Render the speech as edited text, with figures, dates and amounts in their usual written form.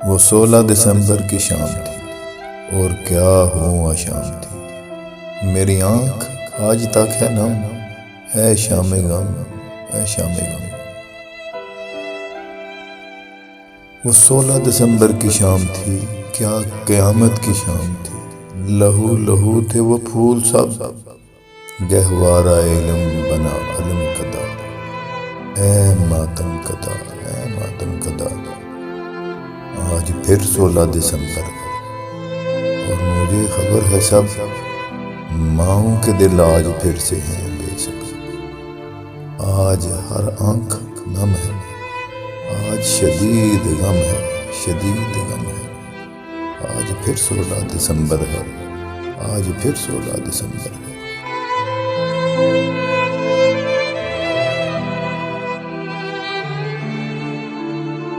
वो 16 दिसंबर की शाम थी और क्या हुआ शाम थी। मेरी आंख आज तक है नम, है शाम गम, है शाम गम। वो 16 दिसंबर की शाम थी, क्या क़यामत की शाम थी। लहू लहू थे वो फूल सब, गहवारा इल्म बना अलम कदा। ऐ मातम कदा, ऐ मातम कदा। आज फिर 16 दिसंबर और मुझे खबर है सब माओं के दिल आज फिर से हैं बेसब्र। आज हर आंख नम है, आज शदीद गम है, शदीद गम है। आज फिर 16 दिसंबर है, आज फिर 16 दिसंबर है।